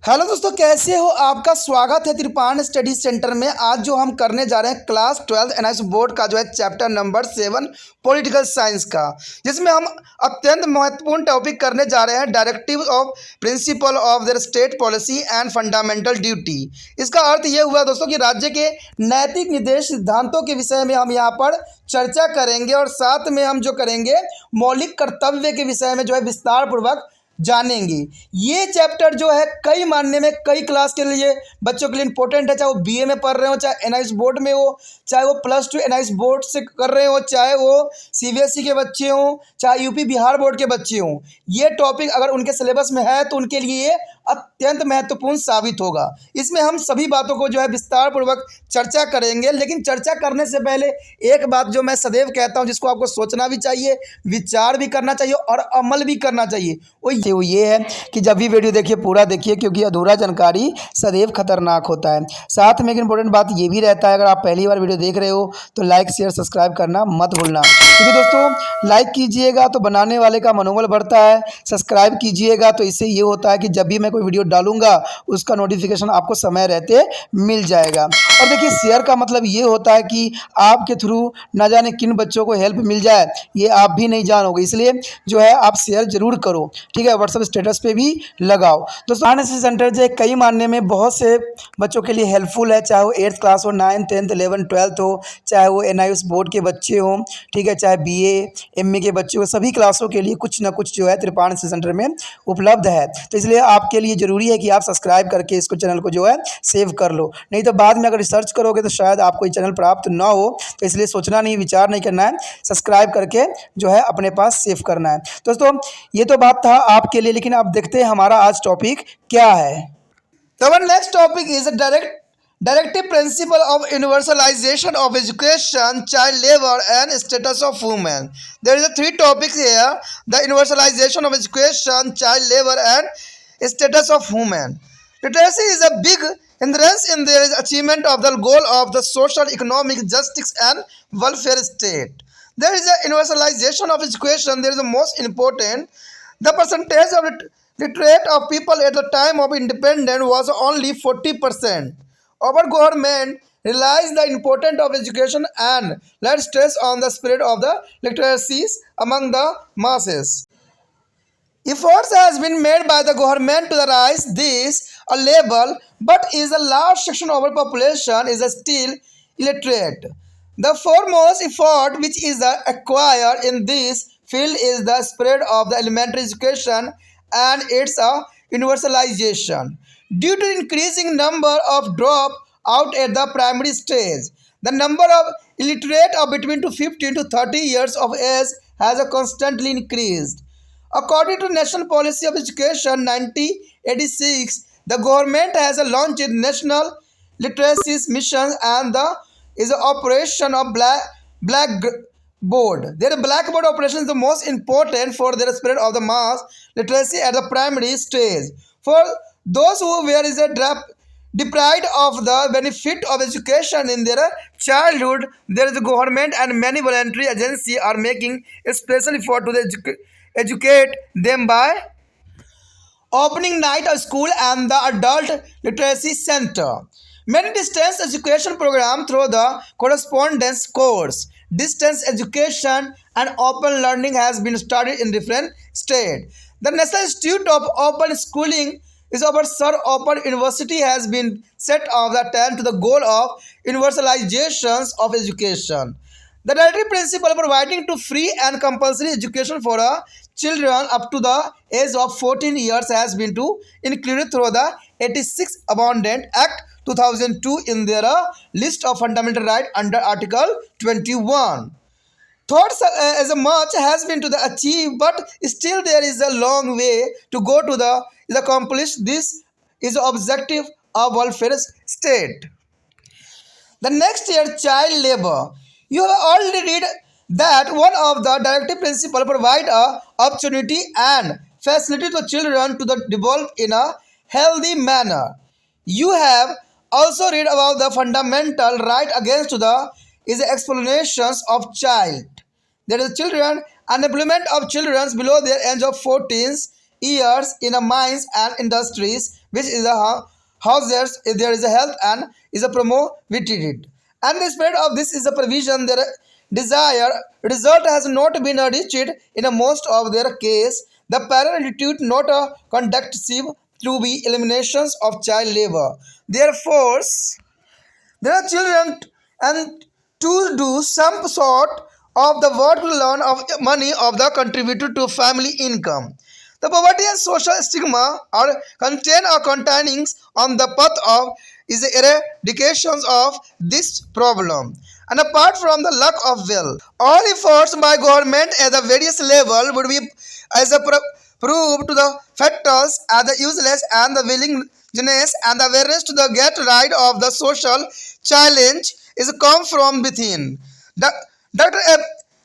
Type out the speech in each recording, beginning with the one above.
Hello दोस्तों, कैसे हो? आपका स्वागत है त्रिपाण स्टडी सेंटर में। आज जो हम करने जा रहे हैं क्लास 12 एनआईएस बोर्ड का जो है चैप्टर नंबर 7 पॉलिटिकल साइंस का, जिसमें हम अत्यंत महत्वपूर्ण टॉपिक करने जा रहे हैं directive of principle of their state policy and fundamental duty. इसका अर्थ ये हुआ दोस्तों कि राज्य के नैतिक निर्देश सिद्धांतों के विषय में हम यहाँ पर चर्चा करेंगे और साथ में हम जो करेंगे मौलिक कर्तव्य के विषय में जो है विस्तार पूर्वक जानेंगे। ये चैप्टर जो है कई मानने में कई क्लास के लिए बच्चों के लिए इंपॉर्टेंट है, चाहे वो बीए में पढ़ रहे हो, चाहे एनआईएस बोर्ड में हो, चाहे वो +2 एनआईएस बोर्ड से कर रहे हो, चाहे वो सीबीएसई के बच्चे हों, चाहे यूपी बिहार बोर्ड के बच्चे हों। ये टॉपिक अगर उनके सिलेबस में है तो उनके लिए ये अत्यंत महत्वपूर्ण साबित होगा। इसमें हम सभी बातों को जो है विस्तार पूर्वक चर्चा करेंगे, लेकिन चर्चा करने से पहले एक बात जो मैं सदैव कहता हूं, जिसको आपको सोचना भी चाहिए, विचार भी करना चाहिए और अमल भी करना चाहिए, वो ये है कि जब भी वीडियो देखिए पूरा देखिए, क्योंकि अधूरा जानकारी सदैव खतरनाक होता है। साथ में एक इंपॉर्टेंट बात ये भी रहता है, अगर आप पहली बार वीडियो देख रहे हो तो लाइक शेयर सब्सक्राइब करना मत भूलना, क्योंकि दोस्तों लाइक कीजिएगा तो बनाने वाले का मनोबल बढ़ता है, सब्सक्राइब कीजिएगा तो इससे ये होता है कि जब भी मैं कोई वीडियो डालूंगा उसका नोटिफिकेशन आपको समय रहते मिल जाएगा। और देखिए शेयर का मतलब ये होता है कि आपके थ्रू ना जाने किन बच्चों को हेल्प मिल जाए, ये आप भी नहीं जानोगे, इसलिए जो है आप शेयर जरूर करो, ठीक है। व्हाट्सएप स्टेटस पे भी लगाओ। दोस्तों एनआईएस सेंटर जो है कई मानने में बहुत से बच्चों के लिए हेल्पफुल है, चाहे वो 8th क्लास हो, 9th 10th 11th 12th हो, चाहे वो एनआईएस बोर्ड के बच्चे हों, ठीक है, चाहे बीए एमए के बच्चे हो, सभी क्लासों के लिए कुछ ना कुछ जो है त्रिपाण सेंटर में उपलब्ध है। तो इसलिए आपके लिए ज़रूरी है कि आप सब्सक्राइब करके इसको चैनल को जो है सेव कर लो, नहीं तो बाद में अगर रिसर्च करोगे तो शायद आपको ये चैनल प्राप्त ना हो। तो इसलिए सोचना नहीं, विचार नहीं करना है, सब्सक्राइब करके जो है अपने पास सेव करना है। दोस्तों ये तो बात था आपके लिए, लेकिन आप देखते हैं हमारा आज टॉपिक क्या है। तो our next topic is a directive principle of universalization of education, child labor and status of women. There is a three topics here: the universalization of education, child labor and status of women. Literacy is a big hindrance in the achievement of the goal of the social, economic justice and welfare state. There is a universalization of education. There is the most important. The percentage of literate of people at the time of independence was only 40%. Our government realized the importance of education and laid stress on the spread of the literacies among the masses. Efforts has been made by the government to rise this a level, but is a large section of our population is still illiterate. The foremost effort which is acquired in this field is the spread of the elementary education and its universalization. Due to increasing number of drop out at the primary stage, the number of illiterate of between to 15 to 30 years of age has constantly increased. According to National Policy of Education 1986, the government has launched National Literacy Mission and the is the operation of Blackboard. Their Blackboard operation is the most important for the spread of the mass literacy at the primary stage. For those who were deprived of the benefit of education in their childhood, there is a government and many voluntary agencies are making a special effort to educate them by opening night of school and the adult literacy center. Many distance education programs through the correspondence course. Distance education and open learning has been started in different states. The National Institute of Open Schooling is our Sir Open University has been set of the 10 to the goal of universalizations of education. The directive principle providing to free and compulsory education for children up to the age of 14 years has been to included through the 86 Amendment Act 2002 in their list of fundamental rights under Article 21. Thoughts as a much has been to the achieve, but still there is a long way to go to the accomplish this is the objective of welfare state. The next year, child labor. You have already read that one of the directive principles provide a opportunity and facility to children to develop in a healthy manner. You have also read about the fundamental right against the is the explanations of child. There is children unemployment of children below their age of 14 years in the mines and industries which is a hazardous if there is a health and is a promoted. And the spirit of this is a provision their desire result has not been reached in a most of their case. The parent attitude not a conducive to be eliminations of child labor. Therefore, there are children and to do some sort of the work to learn of money of the contributor to family income. The poverty and social stigma are contained or containing on the path of is the eradications of this problem. And apart from the lack of will, all efforts by government at the various level would be as a prove to the factors as the useless and the willingness and the awareness to the get rid of the social challenge is come from within. Dr.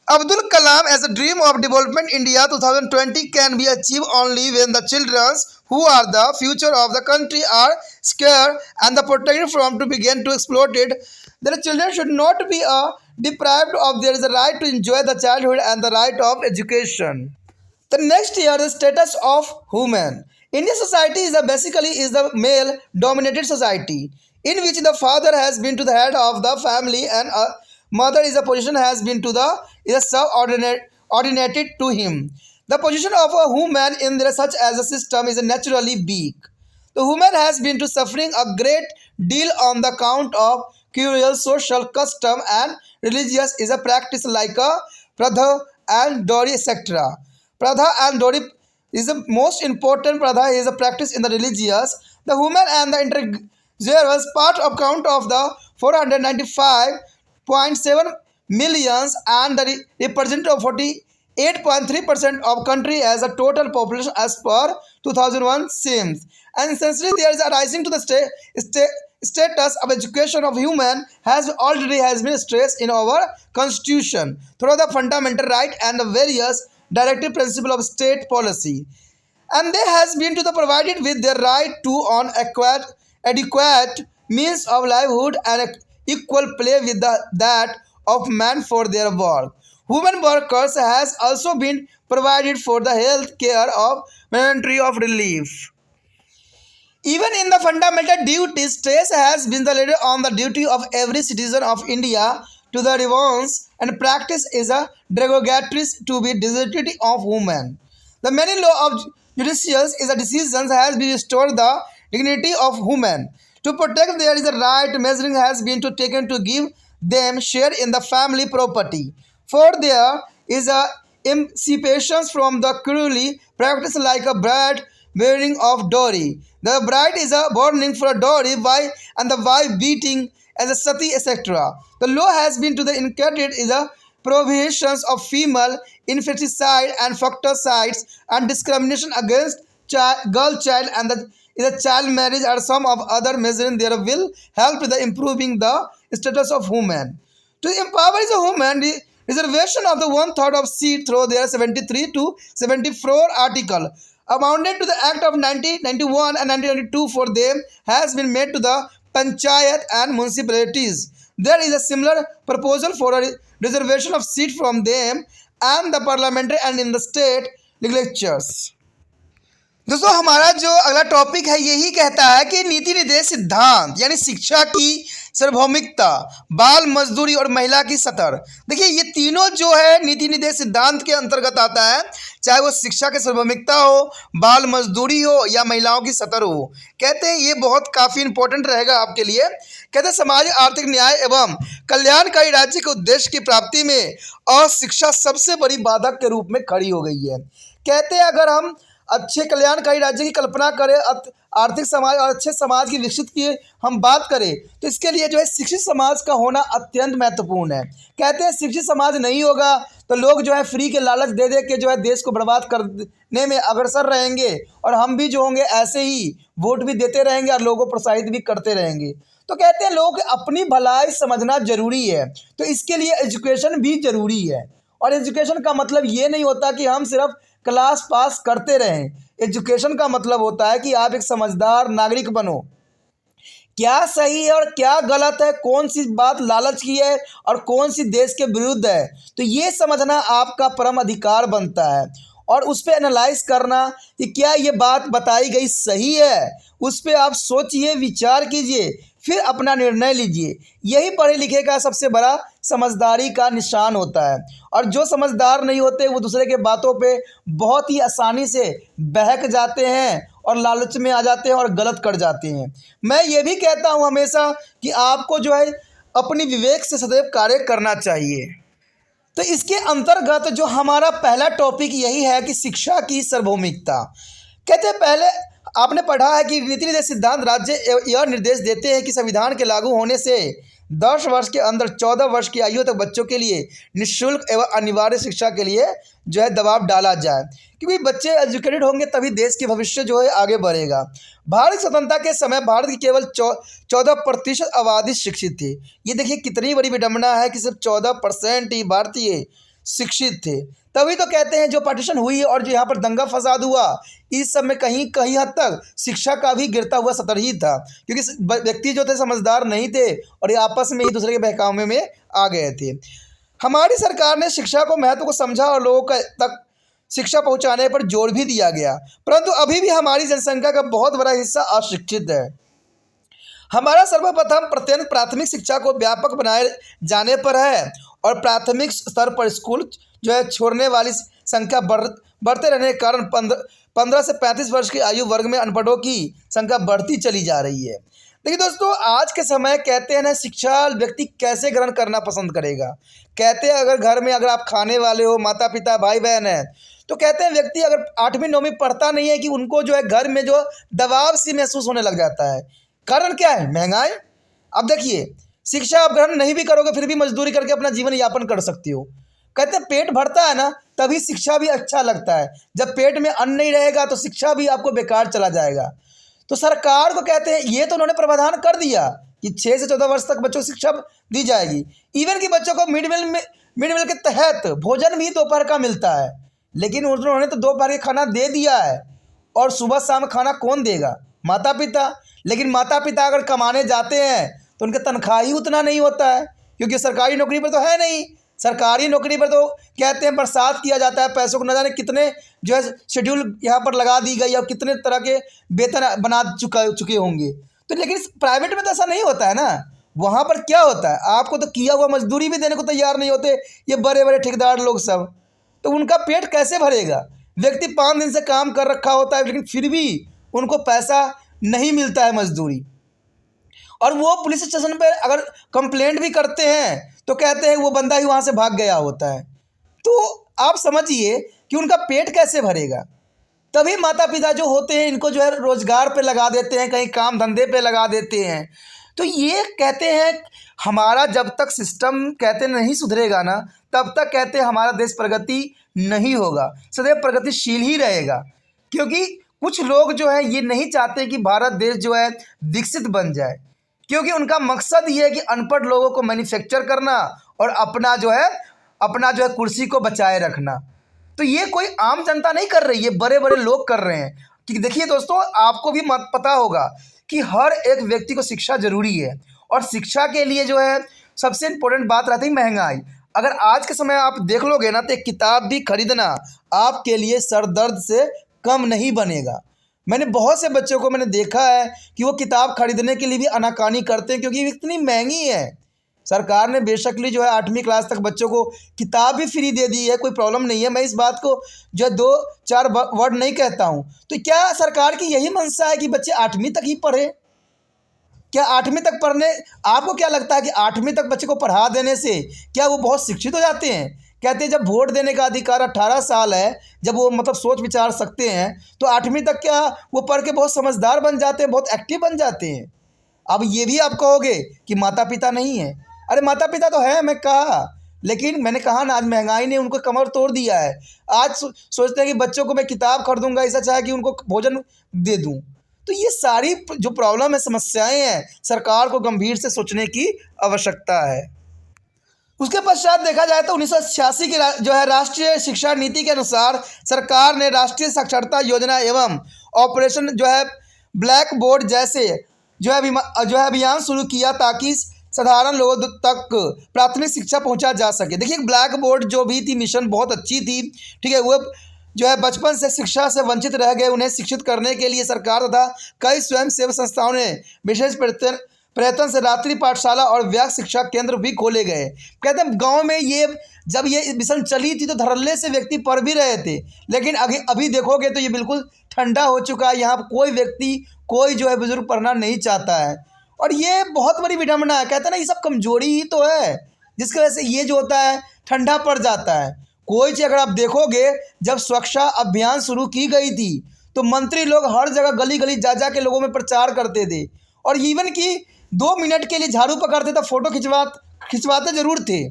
Abdul Kalam as a dream of development India 2020 can be achieved only when the children who are the future of the country are scared and the protected from to begin to exploit it. The children should not be deprived of their right to enjoy the childhood and the right of education. The next year, the status of women. Indian society is basically is the male-dominated society in which the father has been to the head of the family and a mother is a position has been to the is a subordinated to him. The position of a woman in there such as a system is naturally weak. The woman has been to suffering a great deal on the count of cruel social custom and religious is a practice like a pradha and dowry etc. Pradha and dowry is the most important. Pradha is a practice in the religious. The woman and the integral part of count of the 495.7 millions and the representative of 48.3% of country as a total population as per 2001 seems. And essentially there is a rising to the status of education of human has already has been stressed in our constitution through the fundamental right and the various directive principle of state policy. And they has been to the provided with their right to on adequate means of livelihood and equal play with that of man for their work. Women workers has also been provided for the health care of mandatory of relief. Even in the fundamental duties, stress has been the leader on the duty of every citizen of India to the reverence and practice is a derogatory to be dignity of women. The many law of judicials is a decision has been restored the dignity of women. To protect there is a right measuring has been to taken to give them share in the family property. For there is a emancipation from the cruelly practice like a bride bearing of dowry. The bride is a burning for a dowry by and the wife beating as a sati etc. The law has been to the inculcated is a prohibitions of female infanticide and facticides and discrimination against girl child and the child marriage are some of other measures there will help the improving the status of women. To empower the woman, the reservation of the one-third of seat through their 73 to 74 article amounted to the Act of 1991 and 1992 for them has been made to the panchayat and municipalities. There is a similar proposal for a reservation of seat from them and the parliamentary and in the state legislatures. दोस्तों हमारा जो अगला topic है यही कहता है कि नीति निर्देश सिद्धांत यानी शिक्षा की सार्वभौमिकता, बाल मजदूरी और महिला की सतर। देखिए ये तीनों जो है नीति निर्देश सिद्धांत के अंतर्गत आता है, चाहे वो शिक्षा की सार्वभौमिकता हो, बाल मजदूरी हो या महिलाओं की सतर हो। कहते हैं ये बहुत काफ़ी इंपॉर्टेंट रहेगा आपके लिए। कहते हैं समाज आर्थिक न्याय एवं कल्याणकारी राज्य के उद्देश्य की प्राप्ति में अशिक्षा सबसे बड़ी बाधक के रूप में खड़ी हो गई है। कहते हैं अगर हम अच्छे कल्याणकारी राज्य की कल्पना करें, आर्थिक समाज और अच्छे समाज की विकसित की हम बात करें तो इसके लिए जो है शिक्षित समाज का होना अत्यंत महत्वपूर्ण है। कहते हैं शिक्षित समाज नहीं होगा तो लोग जो है फ्री के लालच दे दे के जो है देश को बर्बाद करने में अग्रसर रहेंगे और हम भी जो होंगे ऐसे ही वोट भी देते रहेंगे और लोगों को प्रोत्साहित भी करते रहेंगे। तो कहते हैं लोग अपनी भलाई समझना जरूरी है, तो इसके लिए एजुकेशन भी जरूरी है। और एजुकेशन का मतलब ये नहीं होता कि हम सिर्फ क्लास पास करते रहें। एजुकेशन का मतलब होता है कि आप एक समझदार नागरिक बनो, क्या सही है और क्या गलत है, कौन सी बात लालच की है और कौन सी देश के विरुद्ध है, तो ये समझना आपका परम अधिकार बनता है। और उस पर एनालाइज करना कि क्या ये बात बताई गई सही है, उस पर आप सोचिए, विचार कीजिए, फिर अपना निर्णय लीजिए। यही पढ़े लिखे का सबसे बड़ा समझदारी का निशान होता है। और जो समझदार नहीं होते वो दूसरे के बातों पे बहुत ही आसानी से बहक जाते हैं और लालच में आ जाते हैं और गलत कर जाते हैं। मैं ये भी कहता हूँ हमेशा कि आपको जो है अपनी विवेक से सदैव कार्य करना चाहिए। तो इसके अंतर्गत जो हमारा पहला टॉपिक यही है कि शिक्षा की सार्वभौमिकता। कहते हैं पहले आपने पढ़ा है कि नीति निर्देश सिद्धांत राज्य यह निर्देश देते हैं कि संविधान के लागू होने से 10 वर्ष के अंदर 14 वर्ष की आयु तक बच्चों के लिए निःशुल्क एवं अनिवार्य शिक्षा के लिए जो है दबाव डाला जाए, क्योंकि बच्चे एजुकेटेड होंगे तभी देश के भविष्य जो है आगे बढ़ेगा। भारत स्वतंत्रता के समय भारत की केवल 14% आबादी शिक्षित थी। ये देखिए कितनी बड़ी विडंबना है कि सिर्फ 14% ही भारतीय शिक्षित थे। तभी तो कहते हैं जो पार्टीशन हुई और जो यहाँ पर दंगा फसाद हुआ, इस सब में कहीं कहीं हद तक शिक्षा का भी गिरता हुआ सतर ही था, क्योंकि व्यक्ति जो थे समझदार नहीं थे और ये आपस में ही दूसरे के बहकावे में आ गए थे। हमारी सरकार ने शिक्षा को महत्व को समझा और लोगों तक शिक्षा पहुंचाने पर जोर भी दिया गया, परंतु अभी भी हमारी जनसंख्या का बहुत बड़ा हिस्सा अशिक्षित है। हमारा सर्वप्रथम प्रत्ययन प्राथमिक शिक्षा को व्यापक बनाए जाने पर है और प्राथमिक स्तर पर स्कूल जो है छोड़ने वाली संख्या बढ़ते रहने के कारण 15 से 35 वर्ष की आयु वर्ग में अनपढ़ों की संख्या बढ़ती चली जा रही है। देखिए दोस्तों, आज के समय कहते हैं ना, शिक्षा व्यक्ति कैसे ग्रहण करना पसंद करेगा। कहते हैं अगर घर में अगर आप खाने वाले हो, माता पिता भाई बहन है, तो कहते हैं व्यक्ति अगर 8वीं 9वीं पढ़ता नहीं है कि उनको जो है घर में जो दबाव सी महसूस होने लग जाता है। कारण क्या है? महंगाई। अब देखिए, शिक्षा आप ग्रहण नहीं भी करोगे फिर भी मजदूरी करके अपना जीवन यापन कर सकती हो। कहते हैं पेट भरता है ना तभी शिक्षा भी अच्छा लगता है। जब पेट में अन्न नहीं रहेगा तो शिक्षा भी आपको बेकार चला जाएगा। तो सरकार को कहते हैं, ये तो उन्होंने प्रावधान कर दिया कि 6 से 14 वर्ष तक बच्चों को शिक्षा दी जाएगी। इवन कि बच्चों को मिड मील के तहत भोजन भी दोपहर का मिलता है, लेकिन उन्होंने तो दोपहर का खाना दे दिया है और सुबह शाम खाना कौन देगा? माता पिता। लेकिन माता पिता अगर कमाने जाते हैं तो उनका तनख्वाह ही उतना नहीं होता है, क्योंकि सरकारी नौकरी पर तो है नहीं। सरकारी नौकरी पर तो कहते हैं बरसात किया जाता है, पैसों को न जाने कितने जो है शेड्यूल यहाँ पर लगा दी गई और कितने तरह के वेतन बना चुके होंगे। तो लेकिन प्राइवेट में तो ऐसा नहीं होता है ना। वहाँ पर क्या होता है, आपको तो किया हुआ मजदूरी भी देने को तैयार नहीं होते ये बड़े बड़े ठेकेदार लोग सब। तो उनका पेट कैसे भरेगा? व्यक्ति 5 दिन से काम कर रखा होता है लेकिन फिर भी उनको पैसा नहीं मिलता है मजदूरी। और वो पुलिस स्टेशन पर अगर कंप्लेंट भी करते हैं तो कहते हैं वो बंदा ही वहाँ से भाग गया होता है। तो आप समझिए कि उनका पेट कैसे भरेगा। तभी माता पिता जो होते हैं इनको जो है रोजगार पे लगा देते हैं, कहीं काम धंधे पे लगा देते हैं। तो ये कहते हैं हमारा जब तक सिस्टम कहते नहीं सुधरेगा ना, तब तक कहते हैं हमारा देश प्रगति नहीं होगा, सदैव प्रगतिशील ही रहेगा। क्योंकि कुछ लोग जो है ये नहीं चाहते कि भारत देश जो है विकसित बन जाए, क्योंकि उनका मकसद ये है कि अनपढ़ लोगों को मैन्युफैक्चर करना और अपना जो है कुर्सी को बचाए रखना। तो ये कोई आम जनता नहीं कर रही है, बड़े बड़े लोग कर रहे हैं। कि देखिए दोस्तों, आपको भी पता होगा कि हर एक व्यक्ति को शिक्षा जरूरी है और शिक्षा के लिए जो है सबसे इम्पोर्टेंट बात रहती है महंगाई। अगर आज के समय आप देख लोगे ना तो एक किताब भी खरीदना आपके लिए सर दर्द से कम नहीं बनेगा। मैंने बहुत से बच्चों को मैंने देखा है कि वो किताब खरीदने के लिए भी आनाकानी करते हैं, क्योंकि इतनी महंगी है। सरकार ने बेशकली जो है 8वीं क्लास तक बच्चों को किताब भी फ्री दे दी है, कोई प्रॉब्लम नहीं है। मैं इस बात को जो है 2-4 वर्ड नहीं कहता हूँ। तो क्या सरकार की यही मंशा है कि बच्चे 8वीं तक ही पढ़े? क्या 8वीं तक पढ़ने, आपको क्या लगता है कि 8वीं तक बच्चे को पढ़ा देने से क्या वो बहुत शिक्षित हो जाते हैं? कहते हैं जब वोट देने का अधिकार 18 साल है, जब वो मतलब सोच विचार सकते हैं, तो 8वीं तक क्या वो पढ़ के बहुत समझदार बन जाते हैं, बहुत एक्टिव बन जाते हैं। अब ये भी आप कहोगे कि माता पिता नहीं है। अरे माता पिता तो है, मैं कहा, लेकिन मैंने कहा ना, आज महंगाई ने उनको कमर तोड़ दिया है। आज सोचते हैं कि बच्चों को मैं किताब खरीदूंगा, इससे अच्छा है कि उनको भोजन दे दूं। तो ये सारी जो प्रॉब्लम है, समस्याएं हैं, सरकार को गंभीर से सोचने की आवश्यकता है। उसके पश्चात देखा जाए तो 1986 की जो है राष्ट्रीय शिक्षा नीति के अनुसार सरकार ने राष्ट्रीय साक्षरता योजना एवं ऑपरेशन जो है ब्लैक बोर्ड जैसे जो है अभियान शुरू किया ताकि साधारण लोगों तक प्राथमिक शिक्षा पहुंचा जा सके। देखिए ब्लैक बोर्ड जो भी थी मिशन बहुत अच्छी थी, ठीक है। वो जो है बचपन से शिक्षा से वंचित रह गए, उन्हें शिक्षित करने के लिए सरकार तथा कई स्वयं सेवी संस्थाओं ने विशेष प्रयत्न से रात्रि पाठशाला और व्याक शिक्षा केंद्र भी खोले गए। कहते हैं गांव में ये जब ये मिशन चली थी तो धड़ल्ले से व्यक्ति पढ़ भी रहे थे, लेकिन अभी देखोगे तो ये बिल्कुल ठंडा हो चुका है। यहाँ कोई व्यक्ति कोई जो है बुजुर्ग पढ़ना नहीं चाहता है, और ये बहुत बड़ी विडम्बना है। कहते हैं ना, ये सब कमजोरी ही तो है जिसकी वजह से ये जो होता है ठंडा पड़ जाता है। कोई चीज़ अगर आप देखोगे, जब स्वच्छता अभियान शुरू की गई थी तो मंत्री लोग हर जगह गली गली जा जा के लोगों में प्रचार करते थे, और इवन कि 2 मिनट के लिए झाड़ू पकड़ते तो फोटो खिंचवाते जरूर थे।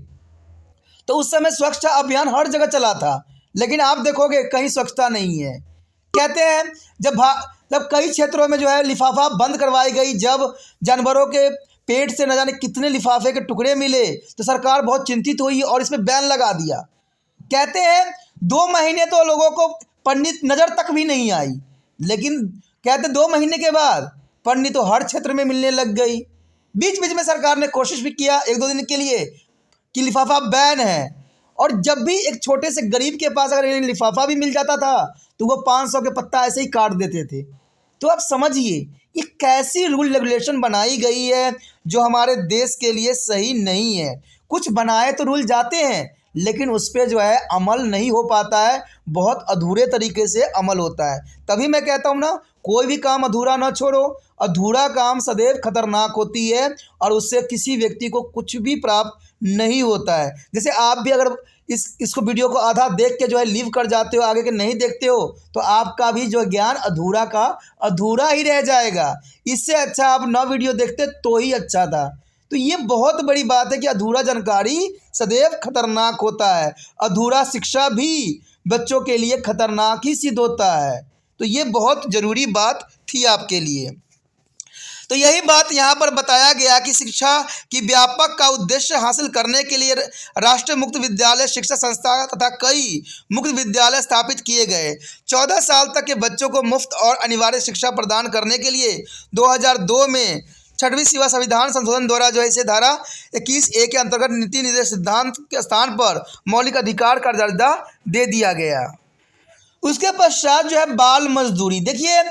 तो उस समय स्वच्छता अभियान हर जगह चला था, लेकिन आप देखोगे कहीं स्वच्छता नहीं है। कहते हैं जब कई क्षेत्रों में जो है लिफाफा बंद करवाई गई, जब जानवरों के पेट से न जाने कितने लिफाफे के टुकड़े मिले तो सरकार बहुत चिंतित हुई और इसमें बैन लगा दिया। कहते हैं 2 महीने तो लोगों को पन्नी नज़र तक भी नहीं आई, लेकिन कहते 2 महीने के बाद पन्नी तो हर क्षेत्र में मिलने लग गई। बीच बीच में सरकार ने कोशिश भी किया 1-2 दिन के लिए कि लिफाफा बैन है, और जब भी एक छोटे से गरीब के पास अगर लिफाफा भी मिल जाता था तो वो 500 के पत्ता ऐसे ही काट देते थे। तो आप समझिए ये कैसी रूल रेगुलेशन बनाई गई है जो हमारे देश के लिए सही नहीं है। कुछ बनाए तो रूल जाते हैं, लेकिन उस पर जो है अमल नहीं हो पाता है, बहुत अधूरे तरीके से अमल होता है। तभी मैं कहता हूँ ना, कोई भी काम अधूरा ना छोड़ो। अधूरा काम सदैव खतरनाक होती है और उससे किसी व्यक्ति को कुछ भी प्राप्त नहीं होता है। जैसे आप भी अगर इसको वीडियो को आधा देख के जो है लीव कर जाते हो, आगे के नहीं देखते हो, तो आपका भी जो ज्ञान अधूरा का अधूरा ही रह जाएगा। इससे अच्छा आप 9 वीडियो देखते तो ही अच्छा था। तो ये बहुत बड़ी बात है कि अधूरा जानकारी सदैव खतरनाक होता है। अधूरा शिक्षा भी बच्चों के लिए खतरनाक ही सिद्ध होता है। तो ये बहुत ज़रूरी बात थी आपके लिए। तो यही बात यहाँ पर बताया गया कि शिक्षा की व्यापक का उद्देश्य हासिल करने के लिए राष्ट्रीय मुक्त विद्यालय शिक्षा संस्था तथा कई मुक्त विद्यालय स्थापित किए गए। 14 साल तक के बच्चों को मुफ्त और अनिवार्य शिक्षा प्रदान करने के लिए 2002 में 6वीं सेवा संविधान संशोधन द्वारा जो है इसे धारा 21A के अंतर्गत नीति निर्देश सिद्धांत के स्थान पर मौलिक अधिकार का दर्जा दे दिया गया। उसके पश्चात जो है बाल मजदूरी। देखिए,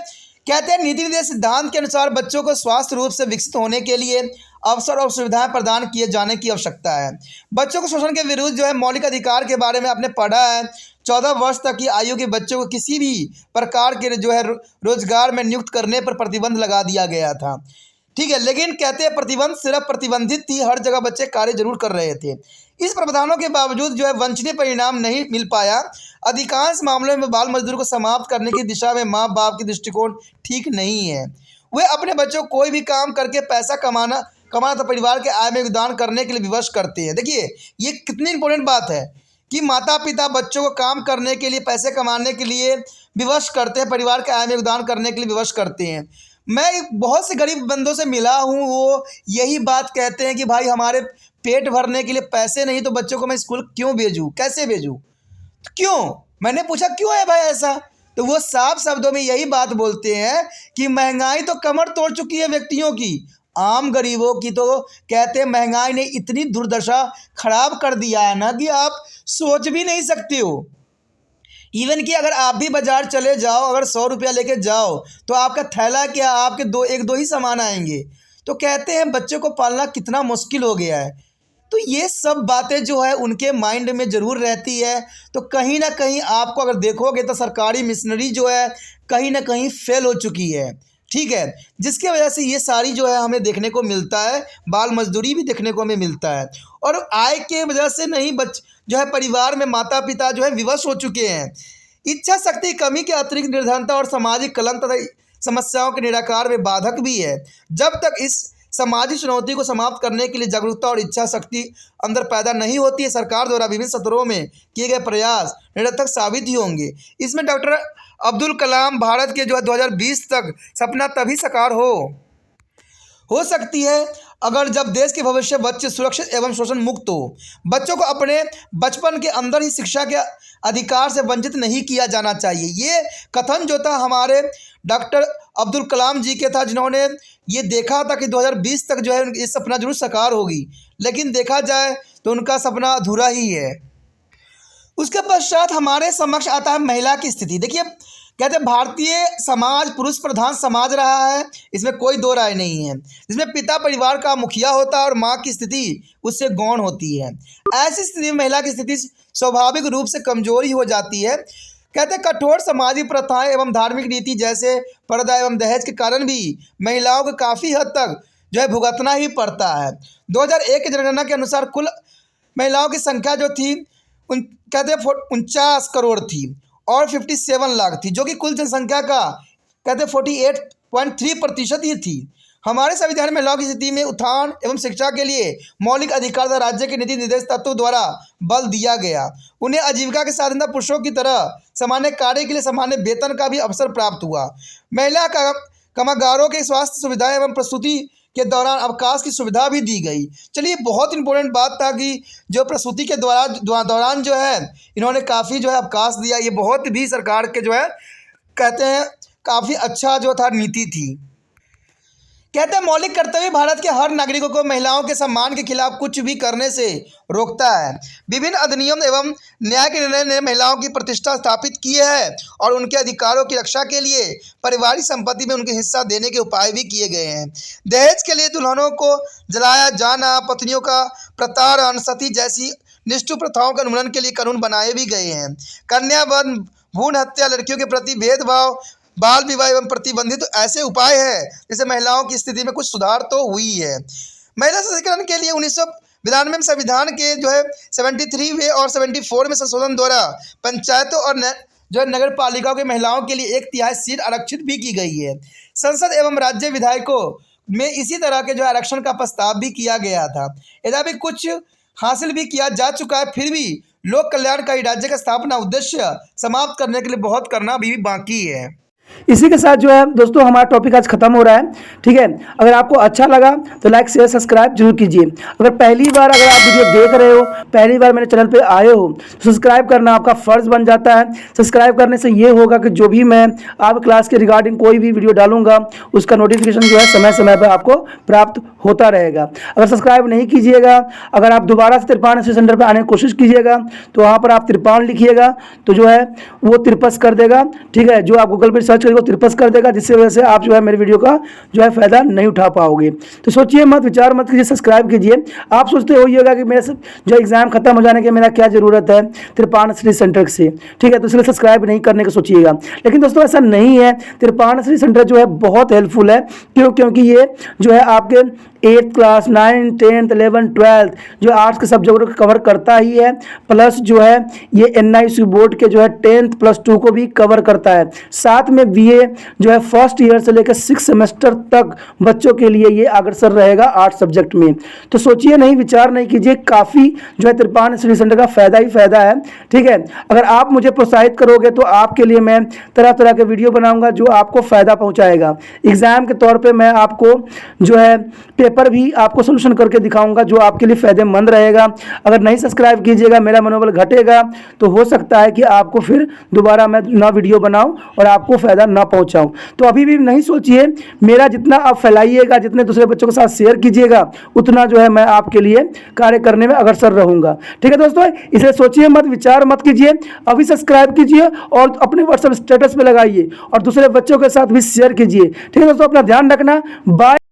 कहते हैं नीति निर्देश सिद्धांत के अनुसार बच्चों को स्वास्थ्य रूप से विकसित होने के लिए अवसर और सुविधाएं प्रदान किए जाने की आवश्यकता है। बच्चों को शोषण के विरुद्ध जो है मौलिक अधिकार के बारे में आपने पढ़ा है। 14 वर्ष तक की आयु के बच्चों को किसी भी प्रकार के जो है रोजगार में नियुक्त करने पर प्रतिबंध लगा दिया गया था। ठीक है, लेकिन कहते हैं प्रतिबंध सिर्फ प्रतिबंधित थी, हर जगह बच्चे कार्य जरूर कर रहे थे। इस प्रावधानों के बावजूद जो है वांछनीय परिणाम नहीं मिल पाया। अधिकांश मामलों में बाल मजदूरी को समाप्त करने की दिशा में माँ बाप की दृष्टिकोण ठीक नहीं है। वे अपने बच्चों को कोई भी काम करके पैसा कमाना तो परिवार के आय में योगदान करने के लिए विवश करते हैं। देखिए, ये कितनी इंपॉर्टेंट बात है कि माता पिता बच्चों को काम करने के लिए, पैसे कमाने के लिए विवश करते हैं, परिवार के आय में योगदान करने के लिए विवश करते हैं। मैं बहुत से गरीब बंदों से मिला हूँ, वो यही बात कहते हैं कि भाई हमारे पेट भरने के लिए पैसे नहीं तो बच्चों को मैं स्कूल क्यों भेजूँ, कैसे भेजूँ। तो क्यों, मैंने पूछा क्यों है भाई ऐसा, तो वो साफ शब्दों में यही बात बोलते हैं कि महंगाई तो कमर तोड़ चुकी है व्यक्तियों की, आम गरीबों की तो कहते हैं महंगाई ने इतनी दुर्दशा खराब कर दिया है ना कि आप सोच भी नहीं सकते हो। इवन कि अगर आप भी बाज़ार चले जाओ, अगर 100 रुपया लेके जाओ तो आपका थैला क्या, आपके 1-2 ही सामान आएंगे। तो कहते हैं बच्चों को पालना कितना मुश्किल हो गया है। तो ये सब बातें जो है उनके माइंड में ज़रूर रहती है। तो कहीं ना कहीं आपको अगर देखोगे तो सरकारी मिशनरी जो है कहीं ना कहीं फेल हो चुकी है। ठीक है, जिसकी वजह से ये सारी जो है हमें देखने को मिलता है, बाल मजदूरी भी देखने को हमें मिलता है। और आय के वजह से नहीं जो है परिवार में माता पिता जो है विवश हो चुके हैं। इच्छा शक्ति कमी के अतिरिक्त निर्धनता और सामाजिक कलंक तथा समस्याओं के निराकार में बाधक भी है। जब तक इस सामाजिक चुनौती को समाप्त करने के लिए जागरूकता और इच्छा शक्ति अंदर पैदा नहीं होती है, सरकार द्वारा विभिन्न स्तरों में किए गए प्रयास निरर्थक साबित ही होंगे। इसमें डॉक्टर अब्दुल कलाम भारत के जो है 2020 तक सपना तभी साकार हो सकती है अगर जब देश के भविष्य बच्चे सुरक्षित एवं शोषण मुक्त हो। बच्चों को अपने बचपन के अंदर ही शिक्षा के अधिकार से वंचित नहीं किया जाना चाहिए। ये कथन जो था हमारे डॉक्टर अब्दुल कलाम जी के था, जिन्होंने ये देखा था कि 2020 तक जो है ये सपना जरूर साकार होगी, लेकिन देखा जाए तो उनका सपना अधूरा ही है। उसके पश्चात हमारे समक्ष आता है महिला की स्थिति। देखिए, कहते हैं भारतीय समाज पुरुष प्रधान समाज रहा है, इसमें कोई दो राय नहीं है, जिसमें पिता परिवार का मुखिया होता है और माँ की स्थिति उससे गौण होती है। ऐसी स्थिति में महिला की स्थिति स्वाभाविक रूप से कमजोरी हो जाती है। कहते हैं कठोर सामाजिक प्रथाएं एवं धार्मिक नीति जैसे पर्दा एवं दहेज के कारण भी महिलाओं को काफ़ी हद तक जो है भुगतना ही पड़ता है। 2001 की जनगणना के अनुसार कुल महिलाओं की संख्या जो थी कहते हैं 49 करोड़ थी और 57 लाख थी, जो कि कुल जनसंख्या का कहते हैं 48.3% ही थी। हमारे संविधान में महिलाओं की स्थिति में उत्थान एवं शिक्षा के लिए मौलिक अधिकार तथा राज्य के नीति निर्देश तत्वों द्वारा बल दिया गया। उन्हें आजीविका के साधन तथा पुरुषों की तरह सामान्य कार्य के लिए सामान्य वेतन का भी अवसर प्राप्त हुआ। महिला कामगारों के स्वास्थ्य सुविधाएं एवं प्रसूति के दौरान अवकाश की सुविधा भी दी गई। चलिए, बहुत इंपॉर्टेंट बात था कि जो प्रसूति के दौरान जो है इन्होंने काफ़ी जो है अवकाश दिया। ये बहुत भी सरकार के जो है कहते हैं काफ़ी अच्छा जो था नीति थी। कहते हैं मौलिक कर्तव्य भारत के हर नागरिकों को महिलाओं के सम्मान के खिलाफ कुछ भी करने से रोकता है। विभिन्न अधिनियम एवं न्याय के निर्णय ने महिलाओं की प्रतिष्ठा स्थापित की है और उनके अधिकारों की रक्षा के लिए पारिवारिक संपत्ति में उनके हिस्सा देने के उपाय भी किए गए हैं। दहेज के लिए दुल्हनों को जलाया जाना, पत्नियों का प्रताड़न, सती जैसी निष्ठुर प्रथाओं का उन्मूलन के लिए कानून बनाए भी गए हैं। कन्या वन, भ्रूण हत्या, लड़कियों के प्रति भेदभाव, बाल विवाह एवं प्रतिबंधित तो ऐसे उपाय हैं जिससे महिलाओं की स्थिति में कुछ सुधार तो हुई है। महिला सशक्तिकरण के लिए 1992 में संविधान के जो है 73वें और 74 में संशोधन द्वारा पंचायतों और जो है नगर पालिकाओं की महिलाओं के लिए 1/3 सीट आरक्षित भी की गई है। संसद एवं राज्य विधायकों में इसी तरह के जो आरक्षण का प्रस्ताव भी किया गया था। यद्यपि कुछ हासिल भी किया जा चुका है, फिर भी लोक कल्याणकारी राज्य का स्थापना उद्देश्य समाप्त करने के लिए बहुत करना भी बाकी है। इसी के साथ जो है दोस्तों हमारा टॉपिक आज खत्म हो रहा है। ठीक है, अगर आपको अच्छा लगा तो लाइक शेयर सब्सक्राइब जरूर कीजिए। अगर पहली बार अगर आप वीडियो देख रहे हो, पहली बार मेरे चैनल पे आए हो, तो सब्सक्राइब करना आपका फ़र्ज़ बन जाता है। सब्सक्राइब करने से ये होगा कि जो भी मैं आप क्लास के रिगार्डिंग कोई भी वीडियो डालूंगा उसका नोटिफिकेशन जो है समय समय पर आपको प्राप्त होता रहेगा। अगर सब्सक्राइब नहीं कीजिएगा, अगर आप दोबारा से तिरपान सेंटर पर आने की कोशिश कीजिएगा तो वहाँ पर आप तिरपान लिखिएगा तो जो है वो तिरपस कर देगा। ठीक है, जो आप गूगल पर सर्च करेंगे वो तिरपस कर देगा, जिससे वजह से आप जो है मेरे वीडियो का जो है फ़ायदा नहीं उठा पाओगे। तो सोचिए मत, विचार मत कीजिए, सब्सक्राइब कीजिए। आप सोचते होइएगा कि मेरे जो एग्ज़ाम खत्म हो जाने के मेरा क्या ज़रूरत है तिरपान स्टडी सेंटर से। ठीक है, तो इसलिए सब्सक्राइब नहीं करने का सोचिएगा। लेकिन दोस्तों ऐसा नहीं है, तिरपान स्टडी सेंटर जो है बहुत हेल्पफुल है। क्योंकि ये जो है आपके 8th class, 9th, 10th, 11th, 12th जो आर्ट्स के सब्जेक्ट को कवर करता ही है, प्लस जो है ये NIC बोर्ड के जो है 10th प्लस 2 को भी कवर करता है। साथ में BA जो है फर्स्ट ईयर से लेकर 6 सेमेस्टर तक बच्चों के लिए ये अग्रसर रहेगा आर्ट्स सब्जेक्ट में। तो सोचिए नहीं, विचार नहीं कीजिए, काफ़ी जो है तिरपान स्टडी सेंटर का फ़ायदा ही फ़ायदा है। ठीक है, अगर आप मुझे प्रोत्साहित करोगे तो आपके लिए मैं तरह तरह के वीडियो बनाऊँगा जो आपको फ़ायदा पहुँचाएगा। एग्ज़ाम के तौर पर मैं आपको जो है पेपर भी आपको सोल्यूशन करके दिखाऊंगा जो आपके लिए फ़ायदेमंद रहेगा। अगर नहीं सब्सक्राइब कीजिएगा, मेरा मनोबल घटेगा, तो हो सकता है कि आपको फिर दोबारा मैं ना वीडियो बनाऊं और आपको फ़ायदा ना पहुंचाऊं। तो अभी भी नहीं सोचिए, मेरा जितना आप फैलाइएगा, जितने दूसरे बच्चों के साथ शेयर कीजिएगा, उतना जो है मैं आपके लिए कार्य करने में अग्रसर रहूँगा। ठीक है दोस्तों, इसलिए सोचिए मत, विचार मत कीजिए, अभी सब्सक्राइब कीजिए और अपने व्हाट्सएप स्टेटस पर लगाइए और दूसरे बच्चों के साथ भी शेयर कीजिए। ठीक है दोस्तों, अपना ध्यान रखना। बाय।